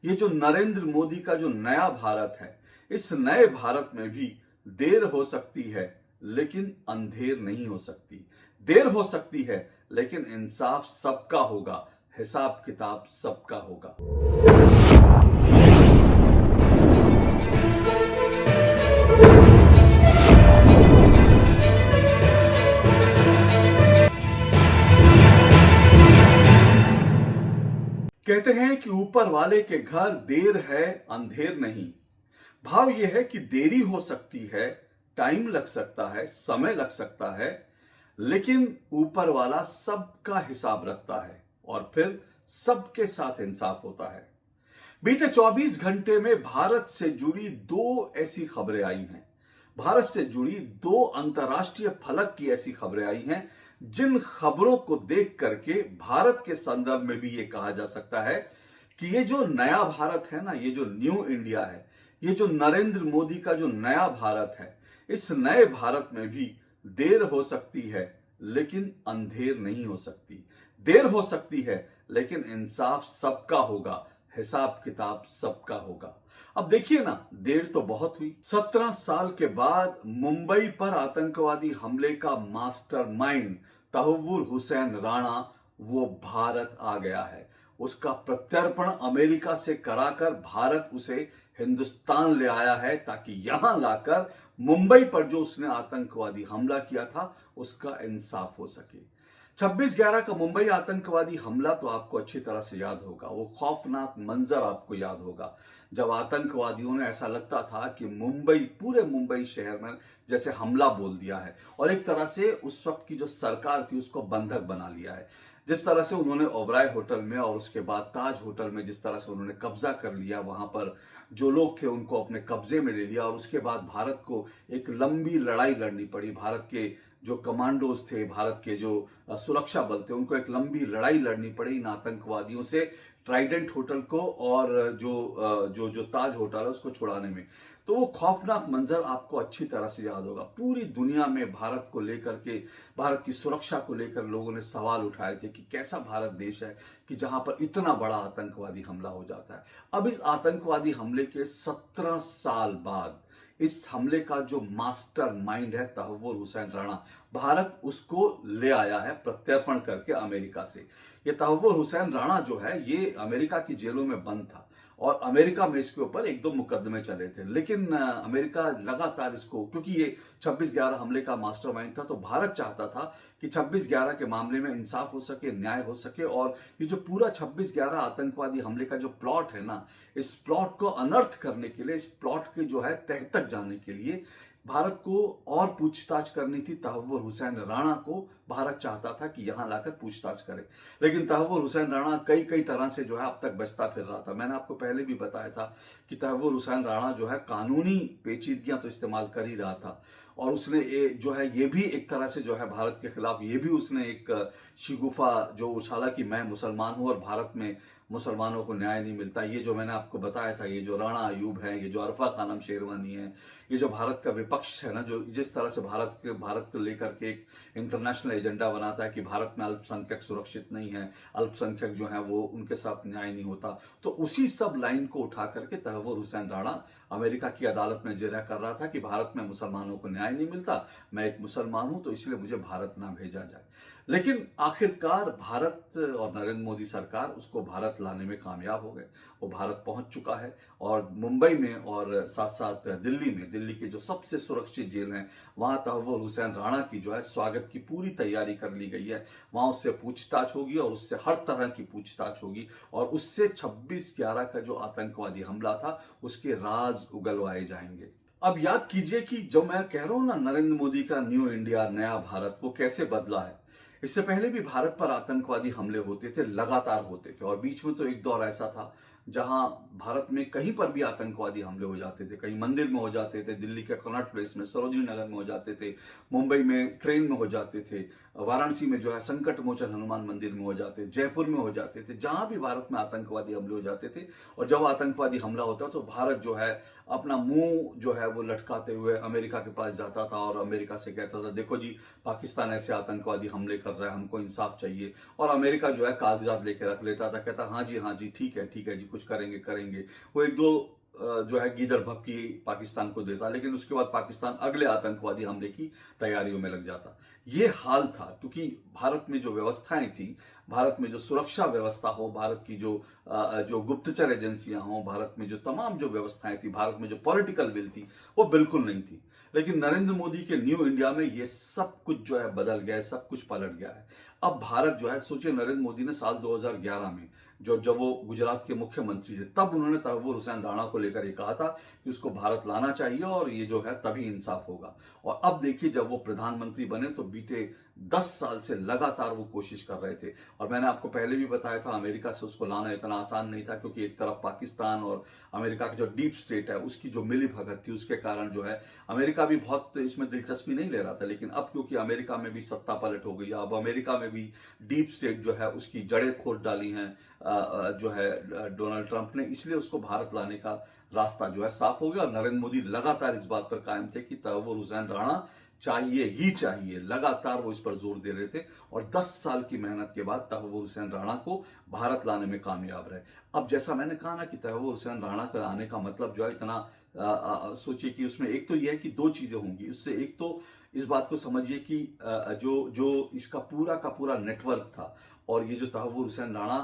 ये जो नरेंद्र मोदी का जो नया भारत है, इस नए भारत में भी देर हो सकती है लेकिन अंधेर नहीं हो सकती। देर हो सकती है लेकिन इंसाफ सबका होगा, हिसाब किताब सबका होगा। कहते हैं कि ऊपर वाले के घर देर है अंधेर नहीं। भाव यह है कि देरी हो सकती है, टाइम लग सकता है, समय लग सकता है, लेकिन ऊपर वाला सबका हिसाब रखता है और फिर सबके साथ इंसाफ होता है। बीते 24 घंटे में भारत से जुड़ी दो ऐसी खबरें आई हैं। भारत से जुड़ी दो अंतर्राष्ट्रीय फलक की ऐसी खबरें आई हैं जिन खबरों को देख करके भारत के संदर्भ में भी यह कहा जा सकता है कि ये जो नया भारत है ना, ये जो न्यू इंडिया है, ये जो नरेंद्र मोदी का जो नया भारत है, इस नए भारत में भी देर हो सकती है लेकिन अंधेर नहीं हो सकती। देर हो सकती है लेकिन इंसाफ सबका होगा, हिसाब किताब सबका होगा। अब देखिए ना, देर तो बहुत हुई। 17 साल के बाद मुंबई पर आतंकवादी हमले का मास्टरमाइंड तहव्वुर हुसैन राणा वो भारत आ गया है। उसका प्रत्यर्पण अमेरिका से कराकर भारत उसे हिंदुस्तान ले आया है ताकि यहां लाकर मुंबई पर जो उसने आतंकवादी हमला किया था उसका इंसाफ हो सके। 26/11 का मुंबई आतंकवादी हमला तो आपको अच्छी तरह से याद होगा। वो खौफनाक मंजर आपको याद होगा जब आतंकवादियों ने, ऐसा लगता था कि मुंबई, पूरे मुंबई शहर में जैसे हमला बोल दिया है और एक तरह से उस वक्त की जो सरकार थी उसको बंधक बना लिया है। जिस तरह से उन्होंने ओबराय होटल में और उसके बाद ताज होटल में जिस तरह से उन्होंने कब्जा कर लिया, वहां पर जो लोग थे उनको अपने कब्जे में ले लिया और उसके बाद भारत को एक लंबी लड़ाई लड़नी पड़ी। भारत के जो कमांडोज थे, भारत के जो सुरक्षा बल थे, उनको एक लंबी लड़ाई लड़नी पड़ी इन आतंकवादियों से, ट्राइडेंट होटल को और जो ताज होटल है उसको छुड़ाने में। तो वो खौफनाक मंजर आपको अच्छी तरह से याद होगा। पूरी दुनिया में भारत को लेकर के, भारत की सुरक्षा को लेकर लोगों ने सवाल उठाए थे कि कैसा भारत देश है कि जहां पर इतना बड़ा आतंकवादी हमला हो जाता है। अब इस आतंकवादी हमले के 17 साल बाद इस हमले का जो मास्टर माइंड है तहव्वुर हुसैन राणा, भारत उसको ले आया है प्रत्यर्पण करके अमेरिका से। ये तहव्वुर हुसैन राणा जो है ये अमेरिका की जेलों में बंद था और अमेरिका में इसके ऊपर 1-2 मुकदमे चले थे, लेकिन अमेरिका लगातार इसको, क्योंकि ये 26/11 हमले का मास्टरमाइंड था, तो भारत चाहता था कि 26/11 के मामले में इंसाफ हो सके, न्याय हो सके और ये जो पूरा 26/11 आतंकवादी हमले का जो प्लॉट है ना, इस प्लॉट को अनर्थ करने के लिए, इस प्लॉट के जो है तह तक जाने के लिए भारत को और पूछताछ करनी थी। तहव्वुर हुसैन राणा को भारत चाहता था कि यहां लाकर पूछताछ करे, लेकिन तहव्वुर हुसैन राणा कई तरह से जो है अब तक बचता फिर रहा था। मैंने आपको पहले भी बताया था कि तहव्वुर हुसैन राणा जो है कानूनी पेचीदगियां तो इस्तेमाल कर ही रहा था और उसने जो है ये भी एक तरह से जो है भारत के खिलाफ ये भी उसने एक शिगुफा जो उछाला कि मैं मुसलमान हूं और भारत में मुसलमानों को न्याय नहीं मिलता। ये जो मैंने आपको बताया था, ये जो राणा अयूब है, ये जो अरफा खानम शेरवानी है, ये जो भारत का विपक्ष है ना, जो जिस तरह से भारत को लेकर के एक इंटरनेशनल एजेंडा बनाता है कि भारत में अल्पसंख्यक सुरक्षित नहीं है, अल्पसंख्यक जो है वो, उनके साथ न्याय नहीं होता, तो उसी सब लाइन को उठा करके तहव्वुर हुसैन राणा अमेरिका की अदालत में जिरह कर रहा था कि भारत में मुसलमानों को न्याय नहीं मिलता, मैं एक मुसलमान हूं तो इसलिए मुझे भारत ना भेजा जाए। लेकिन आखिरकार भारत और नरेंद्र मोदी सरकार उसको भारत लाने में कामयाब हो गए। वो भारत पहुंच चुका है और मुंबई में और साथ साथ दिल्ली में, दिल्ली के जो सबसे सुरक्षित जेल हैं वहां तहव्वुर हुसैन राणा की जो है स्वागत की पूरी तैयारी कर ली गई है। वहां उससे पूछताछ होगी और उससे हर तरह की पूछताछ होगी और उससे 26/11 का जो आतंकवादी हमला था उसके राज उगलवाए जाएंगे। अब याद कीजिए कि जो मैं कह रहा हूं ना, नरेंद्र मोदी का न्यू इंडिया, नया भारत, वो कैसे बदला है। इससे पहले भी भारत पर आतंकवादी हमले होते थे, लगातार होते थे और बीच में तो एक दौर ऐसा था जहां भारत में कहीं पर भी आतंकवादी हमले हो जाते थे। कहीं मंदिर में हो जाते थे, दिल्ली के कनॉट प्लेस में, सरोजिनी नगर में हो जाते थे, मुंबई में ट्रेन में हो जाते थे, वाराणसी में जो है संकट मोचन हनुमान मंदिर में हो जाते, जयपुर में हो जाते थे। जहां भी भारत में आतंकवादी हमले हो जाते थे और जब आतंकवादी हमला होता तो भारत जो है अपना मुंह जो है वो लटकाते हुए अमेरिका के पास जाता था और अमेरिका से कहता था, देखो जी पाकिस्तान ऐसे आतंकवादी हमले कर रहा है, हमको इंसाफ चाहिए। और अमेरिका जो है कागजात लेके रख लेता था, कहता हाँ जी ठीक है जी, कुछ करेंगे करेंगे। वो एक दो जो है गीदड़ भपकी पाकिस्तान को देता, लेकिन उसके बाद पाकिस्तान अगले आतंकवादी हमले की तैयारियों में लग जाता। ये हाल था क्योंकि भारत में जो व्यवस्थाएं थी, भारत में जो सुरक्षा व्यवस्था हो, भारत की जो गुप्तचर एजेंसियां हो, भारत में जो तमाम जो व्यवस्थाएं थी, भारत में जो पॉलिटिकल विल थी, वो बिल्कुल नहीं थी। लेकिन नरेंद्र मोदी के न्यू इंडिया में ये सब कुछ जो है बदल गया है, सब कुछ पलट गया है। अब भारत जो है, सोचिए नरेंद्र मोदी ने साल 2011 में जब वो गुजरात के मुख्यमंत्री थे, तब उन्होंने तहव्वुर हुसैन राणा को लेकर ये कहा था कि उसको भारत लाना चाहिए और ये जो है तभी इंसाफ होगा। और अब देखिए जब वो प्रधानमंत्री बने तो बीते 10 साल से लगातार वो कोशिश कर रहे थे। और मैंने आपको पहले भी बताया था, अमेरिका से उसको लाना इतना आसान नहीं था, क्योंकि एक तरफ पाकिस्तान और अमेरिका का जो डीप स्टेट है उसकी जो मिली भगत थी, उसके कारण जो है अमेरिका भी बहुत इसमें दिलचस्पी नहीं ले रहा था। लेकिन अब क्योंकि अमेरिका में भी सत्ता पलट हो गई, अब अमेरिका में भी डीप स्टेट जो है उसकी जड़ें खोद डाली हैं जो है डोनाल्ड ट्रंप ने, इसलिए उसको भारत लाने का रास्ता जो है साफ हो गया। और नरेंद्र मोदी लगातार इस बात पर कायम थे कि तहव्वुर हुसैन राणा चाहिए ही चाहिए, लगातार वो इस पर जोर दे रहे थे। और 10 साल की मेहनत के बाद तहव्वुर हुसैन राणा को भारत लाने में कामयाब रहे। अब जैसा मैंने कहा ना कि तहव्वुर हुसैन राणा का आने का मतलब जो है इतना सोचिए कि उसमें एक तो यह है कि दो चीजें होंगी उससे। एक तो इस बात को समझिए कि जो जो इसका पूरा का पूरा नेटवर्क था, और ये जो तहव्वुर हुसैन राणा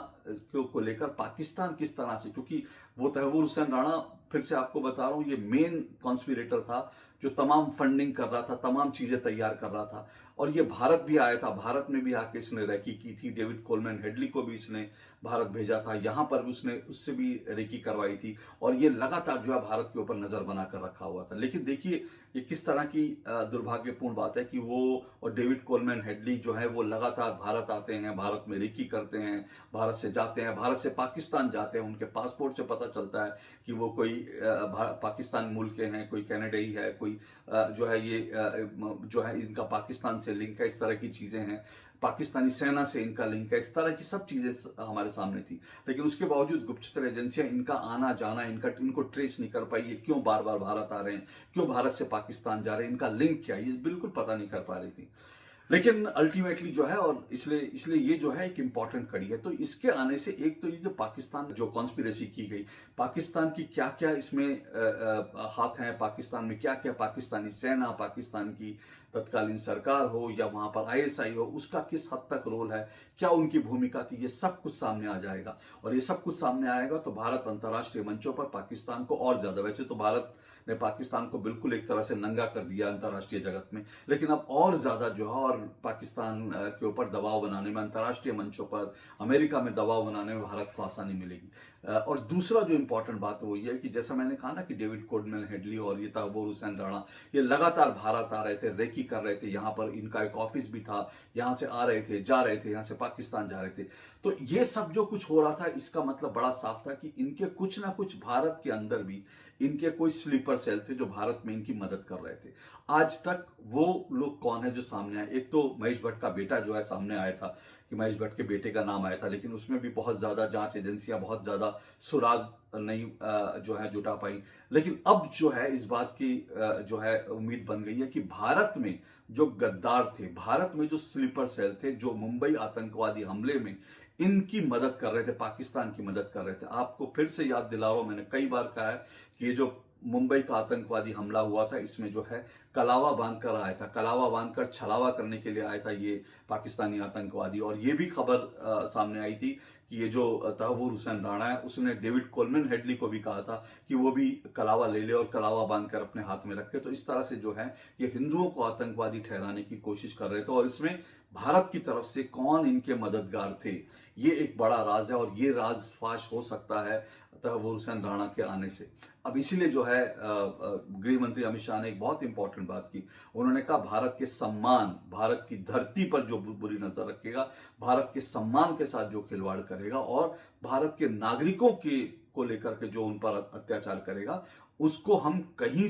को लेकर पाकिस्तान किस तरह से, क्योंकि वो तहव्वुर हुसैन राणा, फिर से आपको बता रहा हूं, ये मेन कॉन्स्पिरेटर था जो तमाम फंडिंग कर रहा था, तमाम चीजें तैयार कर रहा था। और ये भारत भी आया था, भारत में भी आके इसने रेकी की थी, डेविड कोलमैन हेडली को भी इसने भारत भेजा था, यहां पर भी उसने उससे भी रेकी करवाई थी। और ये लगातार जो है भारत के ऊपर नजर बनाकर रखा हुआ था। लेकिन देखिए ये किस तरह की दुर्भाग्यपूर्ण बात है कि वो और डेविड कोलमैन हेडली जो है वो लगातार भारत आते हैं, भारत में रेकी करते हैं, भारत से जाते हैं, भारत से पाकिस्तान जाते हैं। उनके पासपोर्ट से पता चलता है कि वो कोई पाकिस्तान मूल के हैं, कोई कनाडाई है, कोई जो है ये जो है इनका पाकिस्तान से लिंक है, इस तरह की चीजें हैं, पाकिस्तानी सेना से इनका लिंक है, इस तरह की सब चीजें हमारे सामने थी। लेकिन उसके बावजूद गुप्तचर एजेंसियां इनका आना जाना, इनको ट्रेस नहीं कर पाई, ये क्यों बार बार भारत आ रहे हैं, क्यों भारत से पाकिस्तान जा रहे हैं, इनका लिंक क्या है, ये बिल्कुल पता नहीं कर पा रही थी। लेकिन अल्टीमेटली जो है, और इसलिए इसलिए ये जो है एक इंपॉर्टेंट कड़ी है। तो इसके आने से एक तो ये जो पाकिस्तान जो कॉन्स्पिरेसी की गई, पाकिस्तान की क्या क्या इसमें हाथ हैं, पाकिस्तान में क्या क्या, पाकिस्तानी सेना, पाकिस्तान की तत्कालीन सरकार हो या वहां पर आईएसआई हो, उसका किस हद तक रोल है, क्या उनकी भूमिका थी, ये सब कुछ सामने आ जाएगा। और ये सब कुछ सामने आएगा तो भारत अंतर्राष्ट्रीय मंचों पर पाकिस्तान को और ज्यादा, वैसे तो भारत ने पाकिस्तान को बिल्कुल एक तरह से नंगा कर दिया अंतर्राष्ट्रीय जगत में, लेकिन अब और ज्यादा जो है, और पाकिस्तान के ऊपर दबाव बनाने में, अंतर्राष्ट्रीय मंचों पर अमेरिका में दबाव बनाने में भारत को आसानी मिलेगी। और दूसरा जो इंपॉर्टेंट बात है वो ये है कि जैसा मैंने कहा ना कि डेविड कोलमैन हेडली और ये तहव्वुर हुसैन राणा ये लगातार भारत आ रहे थे, रेकी कर रहे थे, यहाँ पर इनका एक ऑफिस भी था, यहाँ से आ रहे थे, जा रहे थे, यहाँ से पाकिस्तान जा रहे थे। तो ये सब जो कुछ हो रहा था, इसका मतलब बड़ा साफ था कि इनके कुछ ना कुछ भारत के अंदर भी इनके कोई स्लीपर सेल थे जो भारत में इनकी मदद कर रहे थे। आज तक वो लोग कौन है जो सामने आए? एक तो महेश भट्ट का बेटा जो है सामने आया था, कि महेश भट्ट के बेटे का नाम आया था, लेकिन उसमें भी बहुत ज्यादा जांच एजेंसियां बहुत ज्यादा सुराग नहीं जो है जुटा पाई। लेकिन अब जो है इस बात की जो है उम्मीद बन गई है कि भारत में जो गद्दार थे, भारत में जो स्लीपर सेल थे, जो मुंबई आतंकवादी हमले में इनकी मदद कर रहे थे, पाकिस्तान की मदद कर रहे थे। आपको फिर से याद दिला रहा हूं, मैंने कई बार कहा है कि ये जो मुंबई का आतंकवादी हमला हुआ था, इसमें जो है कलावा बांधकर आया था, कलावा बांधकर छलावा करने के लिए आया था ये पाकिस्तानी आतंकवादी। और ये भी खबर सामने आई थी कि ये जो तहव्वुर हुसैन राणा है, उसने डेविड कोलमैन हेडली को भी कहा था कि वो भी कलावा ले ले और कलावा बांधकर अपने हाथ में रखे। तो इस तरह से जो है ये हिंदुओं को आतंकवादी ठहराने की कोशिश कर रहे थे। और इसमें भारत की तरफ से कौन इनके मददगार थे, ये एक बड़ा राज है, और ये राज फाश हो सकता है तहव्वुर हुसैन राणा के आने से। अब इसीलिए जो है गृह मंत्री अमित शाह ने एक बहुत इंपॉर्टेंट बात की। उन्होंने कहा भारत के सम्मान, भारत की धरती पर जो बुरी नजर रखेगा, भारत के सम्मान के साथ जो खिलवाड़ करेगा, और भारत के नागरिकों को लेकर के जो उन पर अत्याचार करेगा, उसको हम कहीं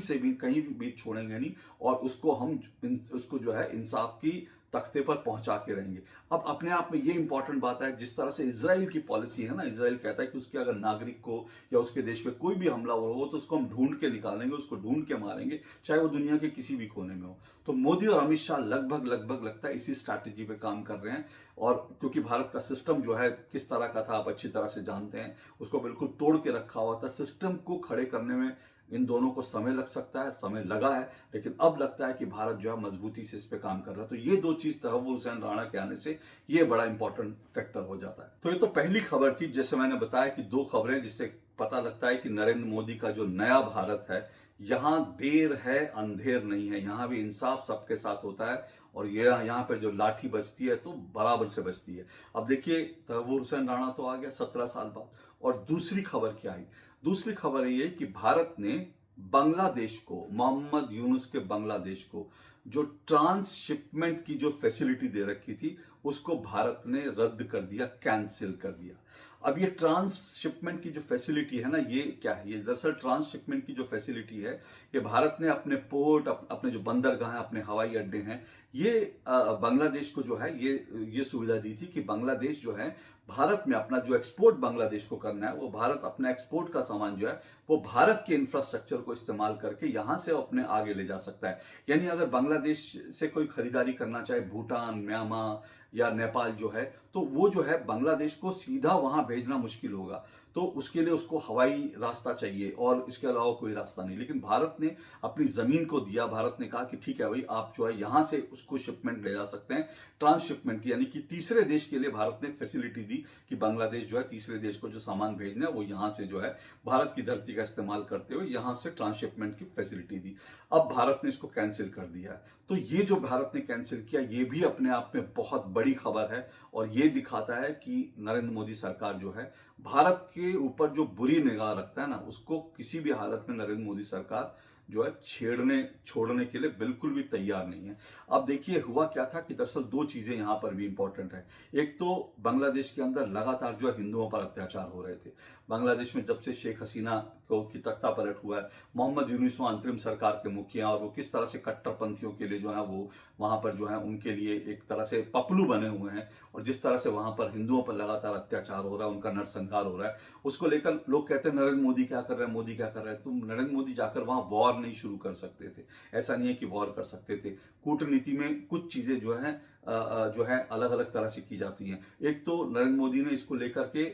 भी छोड़ेंगे नहीं, और उसको जो है इंसाफ की तख्ते पर पहुंचा के रहेंगे। अब अपने आप में ये इंपॉर्टेंट बात है, जिस तरह से इजराइल की पॉलिसी है ना, इजराइल कहता है कि उसके अगर नागरिक को या उसके देश में कोई भी हमलावर हो तो उसको हम ढूंढ के निकालेंगे, उसको ढूंढ के मारेंगे, चाहे वो दुनिया के किसी भी कोने में हो। तो मोदी और अमित शाह लगभग लगभग लगता है इसी स्ट्रैटेजी पे काम कर रहे हैं। और क्योंकि भारत का सिस्टम जो है किस तरह का था आप अच्छी तरह से जानते हैं, उसको बिल्कुल तोड़ के रखा हुआ था। सिस्टम को खड़े करने में इन दोनों को समय लग सकता है, समय लगा है, लेकिन अब लगता है कि भारत जो है मजबूती से इस पे काम कर रहा है। तो ये दो चीज तहव्वुर हुसैन राणा के आने से ये बड़ा इंपॉर्टेंट फैक्टर हो जाता है। तो ये तो पहली खबर थी, जैसे मैंने बताया कि दो खबरें जिससे पता लगता है कि नरेंद्र मोदी का जो नया भारत है, यहां देर है अंधेर नहीं है, यहां भी इंसाफ सबके साथ होता है। और ये यहाँ पर जो लाठी बजती है तो बराबर से बजती है। अब देखिए तहव्वुर हुसैन राणा तो आ गया 17 साल बाद, और दूसरी खबर क्या आई? दूसरी खबर ये कि भारत ने बांग्लादेश को, मोहम्मद यूनुस के बांग्लादेश को जो ट्रांसशिपमेंट की जो फैसिलिटी दे रखी थी उसको भारत ने रद्द कर दिया, कैंसिल कर दिया। अब ये ट्रांसशिपमेंट की जो फैसिलिटी है ना, ये क्या है? ये दरअसल ट्रांसशिपमेंट की जो फैसिलिटी है, ये भारत ने अपने पोर्ट, अपने जो बंदरगाह हैं, अपने हवाई अड्डे हैं, ये बांग्लादेश को जो है ये सुविधा दी थी कि बांग्लादेश जो है भारत में अपना जो एक्सपोर्ट बांग्लादेश को करना है, वो भारत अपना एक्सपोर्ट का सामान जो है वो भारत के इंफ्रास्ट्रक्चर को इस्तेमाल करके यहां से अपने आगे ले जा सकता है। यानी अगर बांग्लादेश से कोई खरीदारी करना चाहे, भूटान, म्यांमार या नेपाल जो है, तो वो जो है बांग्लादेश को सीधा वहां भेजना मुश्किल होगा। तो उसके लिए उसको हवाई रास्ता चाहिए और इसके अलावा कोई रास्ता नहीं। लेकिन भारत ने अपनी जमीन को दिया, भारत ने कहा कि ठीक है भाई, आप जो है यहां से उसको शिपमेंट ले जा सकते हैं, ट्रांसशिपमेंट की, यानी कि तीसरे देश के लिए भारत ने फैसिलिटी दी कि बांग्लादेश जो है तीसरे देश को जो सामान भेजना है वो यहां से जो है भारत की धरती का इस्तेमाल करते हुए यहां से ट्रांसशिपमेंट की फैसिलिटी दी। अब भारत ने इसको कैंसिल कर दिया है। तो ये जो भारत ने कैंसिल किया, ये भी अपने आप में बहुत बड़ी खबर है और ये दिखाता है कि नरेंद्र मोदी सरकार जो है भारत के ऊपर जो बुरी निगाह रखता है ना, उसको किसी भी हालत में नरेंद्र मोदी सरकार जो है छेड़ने छोड़ने के लिए बिल्कुल भी तैयार नहीं है। अब देखिए हुआ क्या था कि दरअसल दो चीजें यहां पर भी इंपॉर्टेंट है। एक तो बांग्लादेश के अंदर लगातार जो है हिंदुओं पर अत्याचार हो रहे थे। बांग्लादेश में जब से शेख हसीना को की तख्ता पलट हुआ है, मोहम्मद यूनुस अंतरिम सरकार के मुखिया, और वो किस तरह से कट्टरपंथियों के लिए जो है वो वहां पर जो है उनके लिए एक तरह से पपलू बने हुए हैं, और जिस तरह से वहां पर हिंदुओं पर लगातार अत्याचार हो रहा है, उनका नरसंहार हो रहा है, उसको लेकर लोग कहते हैं नरेंद्र मोदी क्या कर रहे हैं, मोदी क्या कर रहे हैं। तुम नरेंद्र मोदी जाकर वहां वॉर नहीं शुरू कर सकते थे, ऐसा नहीं है कि वॉर कर सकते थे। कूटनीति में कुछ चीजें जो है अलग अलग तरह से की जाती हैं। एक तो नरेंद्र मोदी ने इसको लेकर के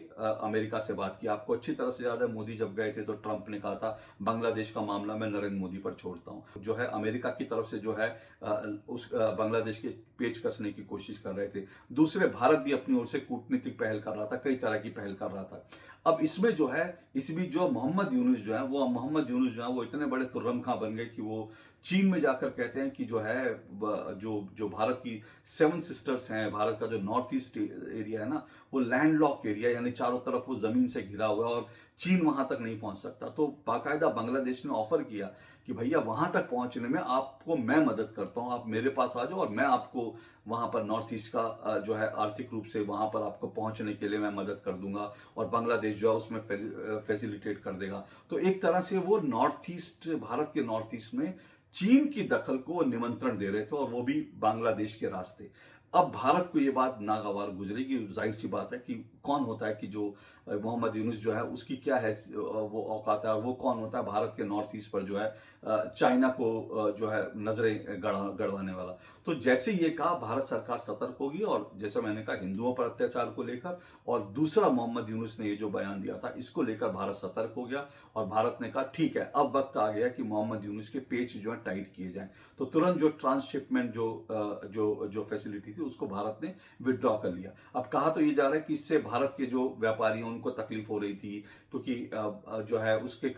अमेरिका से बात की। आपको अच्छी तरह से याद है, मोदी जब गए थे तो ट्रंप ने कहा था बांग्लादेश का मामला मैं नरेंद्र मोदी पर छोड़ता हूं। जो है अमेरिका की तरफ से जो है उस बांग्लादेश के पेच कसने की कोशिश कर रहे थे। दूसरे भारत भी अपनी ओर से कूटनीतिक पहल कर रहा था, कई तरह की पहल कर रहा था। अब इसमें जो है इस बीच जो मोहम्मद यूनुस जो है वो इतने बड़े तुर्रम खां बन गए कि वो चीन में जाकर कहते हैं कि जो है जो भारत की 7 सिस्टर्स हैं, भारत का जो नॉर्थ ईस्ट एरिया है ना, वो लैंडलॉक एरिया, यानी चारों तरफ वो जमीन से घिरा हुआ है और चीन वहां तक नहीं पहुंच सकता। तो बाकायदा बांग्लादेश ने ऑफर किया कि भैया वहां तक पहुंचने में आपको मैं मदद करता हूं, आप मेरे पास आ जाओ और मैं आपको वहां पर नॉर्थ ईस्ट का जो है आर्थिक रूप से वहां पर आपको पहुंचने के लिए मैं मदद कर दूंगा, और बांग्लादेश जो है उसमें फैसिलिटेट कर देगा। तो एक तरह से वो नॉर्थ ईस्ट, भारत के नॉर्थ ईस्ट में चीन की दखल को निमंत्रण दे रहे थे, और वो भी बांग्लादेश के रास्ते। अब भारत को ये बात नागवार गुजरेगी। जाहिर सी बात है कि कौन होता है कि जो मोहम्मद यूनुस जो है उसकी क्या है वो औकात है, और वो कौन होता है भारत के नॉर्थ ईस्ट पर जो है चाइना को जो है नजरें गड़वाने वाला। तो जैसे ये कहा, भारत सरकार सतर्क होगी, और जैसे मैंने कहा हिंदुओं पर अत्याचार को लेकर, और दूसरा मोहम्मद यूनुस ने ये जो बयान दिया था इसको लेकर भारत सतर्क हो गया, और भारत ने कहा ठीक है अब वक्त आ गया कि मोहम्मद यूनुस के पेच जो है टाइट किए जाएं। तो तुरंत जो ट्रांसशिपमेंट जो फैसिलिटी थी उसको भारत ने विड्रॉ कर लिया। अब कहा तो ये जा रहा है कि इससे भारत के जो व्यापारी हैं उनको तकलीफ हो रही थी, क्योंकि जो है इसके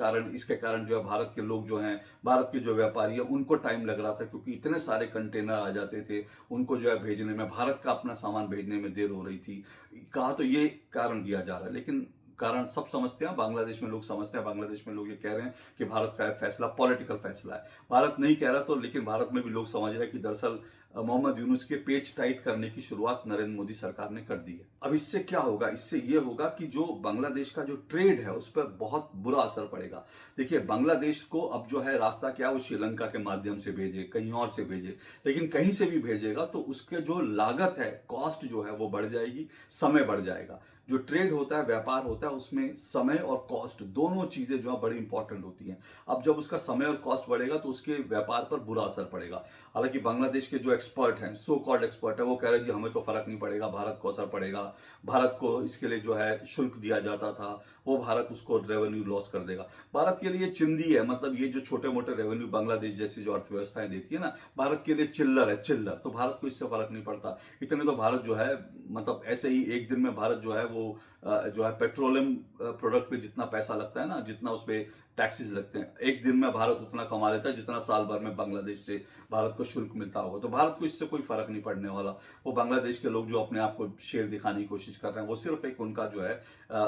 कारण जो है भारत के लोग जो हैं, भारत के जो व्यापारी हैं उनको टाइम लग रहा था, क्योंकि इतने सारे कंटेनर आ जाते थे उनको जो है भेजने में, भारत का अपना सामान भेजने में देर हो रही थी। कहा तो ये कारण दिया जा रहा है, लेकिन कारण सब समझते हैं, बांग्लादेश में लोग समझते हैं, बांग्लादेश में लोग ये कह रहे हैं कि भारत का फैसला पॉलिटिकल फैसला है। भारत नहीं कह रहा तो, लेकिन भारत में भी लोग समझ रहे हैं कि दरअसल मोहम्मद यूनुस के पेच टाइट करने की शुरुआत नरेंद्र मोदी सरकार ने कर दी है। अब इससे क्या होगा? इससे ये होगा कि जो बांग्लादेश का जो ट्रेड है उस पर बहुत बुरा असर पड़ेगा। देखिए, बांग्लादेश को अब जो है रास्ता क्या, वो श्रीलंका के माध्यम से भेजे, कहीं और से भेजे, लेकिन कहीं से भी भेजेगा तो उसके जो लागत है, कॉस्ट जो है वो बढ़ जाएगी, समय बढ़ जाएगा। जो ट्रेड होता है, व्यापार होता है, उसमें समय और कॉस्ट दोनों चीजें जो है बड़ी इंपॉर्टेंट होती हैं। अब जब उसका समय और कॉस्ट बढ़ेगा तो उसके व्यापार पर बुरा असर पड़ेगा। हालांकि बांग्लादेश के जो एक्सपर्ट हैं, सो कॉल्ड एक्सपर्ट है, वो कह रहे हैं जी हमें तो फर्क नहीं पड़ेगा, भारत को असर पड़ेगा, भारत को इसके लिए जो है शुल्क दिया जाता था, वो भारत उसको रेवेन्यू लॉस कर देगा। भारत के लिए चिंदी है, मतलब ये जो छोटे मोटे रेवेन्यू बांग्लादेश जैसी जो अर्थव्यवस्थाएं देती है ना, भारत के लिए चिल्लर है, चिल्लर। तो भारत को इससे फर्क नहीं पड़ता। इतने तो भारत जो है, मतलब ऐसे ही एक दिन में भारत जो है वो जो है पेट्रोलियम प्रोडक्ट पे जितना पैसा लगता है ना, जितना उस पर टैक्सेस लगते हैं, एक दिन में भारत उतना कमा लेता है जितना साल भर में बांग्लादेश से भारत को शुल्क मिलता होगा। तो भारत को इससे कोई फर्क नहीं पड़ने वाला। वो बांग्लादेश के लोग जो अपने आप को शेर दिखाने की कोशिश कर रहे हैं, वो सिर्फ एक उनका जो है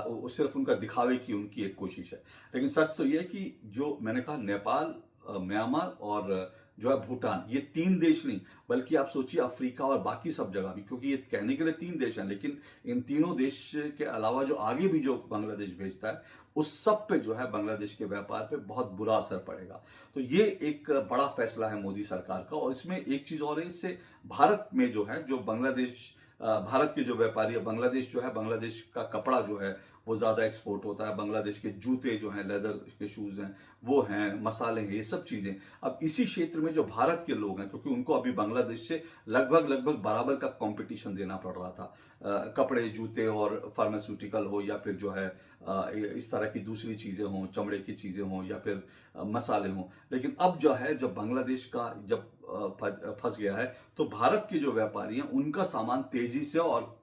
वो सिर्फ उनका दिखावे की उनकी एक कोशिश है। लेकिन सच तो ये है कि जो मैंने कहा, नेपाल, म्यांमार और जो है भूटान, ये 3 देश नहीं, बल्कि आप सोचिए अफ्रीका और बाकी सब जगह भी, क्योंकि ये कहने के लिए 3 देश हैं, लेकिन इन तीनों देश के अलावा जो आगे भी जो बांग्लादेश भेजता है, उस सब पे जो है बांग्लादेश के व्यापार पे बहुत बुरा असर पड़ेगा। तो ये एक बड़ा फैसला है मोदी सरकार का। और इसमें एक चीज और है, इससे भारत में जो है, जो बांग्लादेश, भारत के जो व्यापारी है, बांग्लादेश जो है, बांग्लादेश का कपड़ा जो है वो ज्यादा एक्सपोर्ट होता है, बांग्लादेश के जूते जो हैं, लेदर के शूज हैं वो हैं, मसाले हैं, ये सब चीजें। अब इसी क्षेत्र में जो भारत के लोग हैं, क्योंकि उनको अभी बांग्लादेश से लगभग बराबर का कंपटीशन देना पड़ रहा था, कपड़े, जूते और फार्मास्यूटिकल हो, या फिर जो है इस तरह की दूसरी चीजें हों, चमड़े की चीजें हों, या फिर मसाले हों। लेकिन अब जो है, जब बांग्लादेश का जब फंस गया है, तो भारत के जो व्यापारी हैं उनका सामान तेजी से और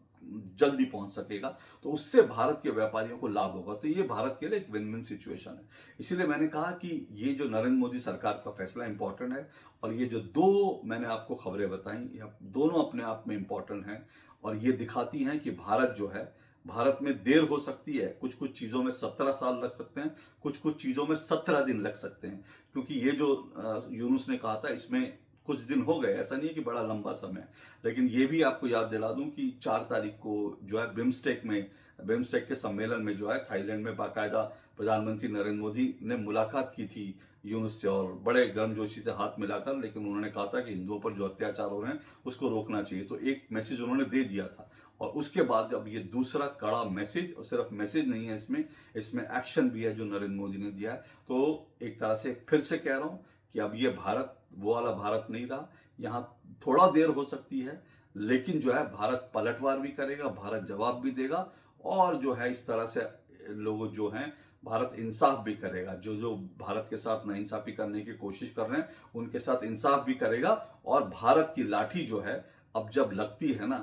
जल्दी पहुंच सकेगा, तो उससे भारत के व्यापारियों को लाभ होगा। तो ये भारत के लिए एक विन विन सिचुएशन है। इसीलिए मैंने कहा कि ये जो नरेंद्र मोदी सरकार का फैसला इंपॉर्टेंट है, और ये जो 2 मैंने आपको खबरें बताई, ये दोनों अपने आप में इंपॉर्टेंट हैं, और ये दिखाती हैं कि भारत जो है, भारत में देर हो सकती है, कुछ कुछ चीजों में 17 साल लग सकते हैं, कुछ कुछ चीजों में 17 दिन लग सकते हैं। क्योंकि ये जो यूनुस ने कहा था, इसमें कुछ दिन हो गए, ऐसा नहीं है कि बड़ा लंबा समय। लेकिन ये भी आपको याद दिला दूं कि 4 तारीख को जो है बिम्स्टेक के सम्मेलन में जो है थाईलैंड में बाकायदा प्रधानमंत्री नरेंद्र मोदी ने मुलाकात की थी यूनुस से, और बड़े गर्मजोशी से हाथ मिलाकर। लेकिन उन्होंने कहा था कि हिंदुओं पर जो अत्याचार हो रहे हैं उसको रोकना चाहिए। तो एक मैसेज उन्होंने दे दिया था, और उसके बाद जब ये दूसरा कड़ा मैसेज, और सिर्फ मैसेज नहीं है, इसमें एक्शन भी है जो नरेंद्र मोदी ने दिया है। तो एक तरह से फिर से कह रहा हूं कि अब ये भारत वो वाला भारत नहीं रहा। यहाँ थोड़ा देर हो सकती है, लेकिन जो है भारत पलटवार भी करेगा, भारत जवाब भी देगा, और जो है इस तरह से लोग जो हैं, भारत इंसाफ भी करेगा। जो जो भारत के साथ नाइंसाफी करने की कोशिश कर रहे हैं उनके साथ इंसाफ भी करेगा। और भारत की लाठी जो है अब जब लगती है ना,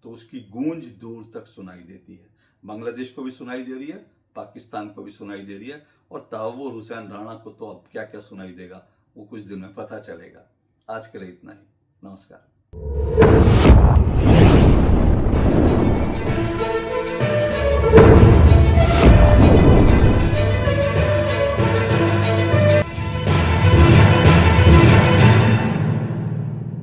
तो उसकी गूंज दूर तक सुनाई देती है। बांग्लादेश को भी सुनाई दे रही है, पाकिस्तान को भी सुनाई दे रही है, और तहव्वुर हुसैन राणा को तो अब क्या क्या सुनाई देगा वो कुछ दिन में पता चलेगा। आज के लिए इतना ही। नमस्कार।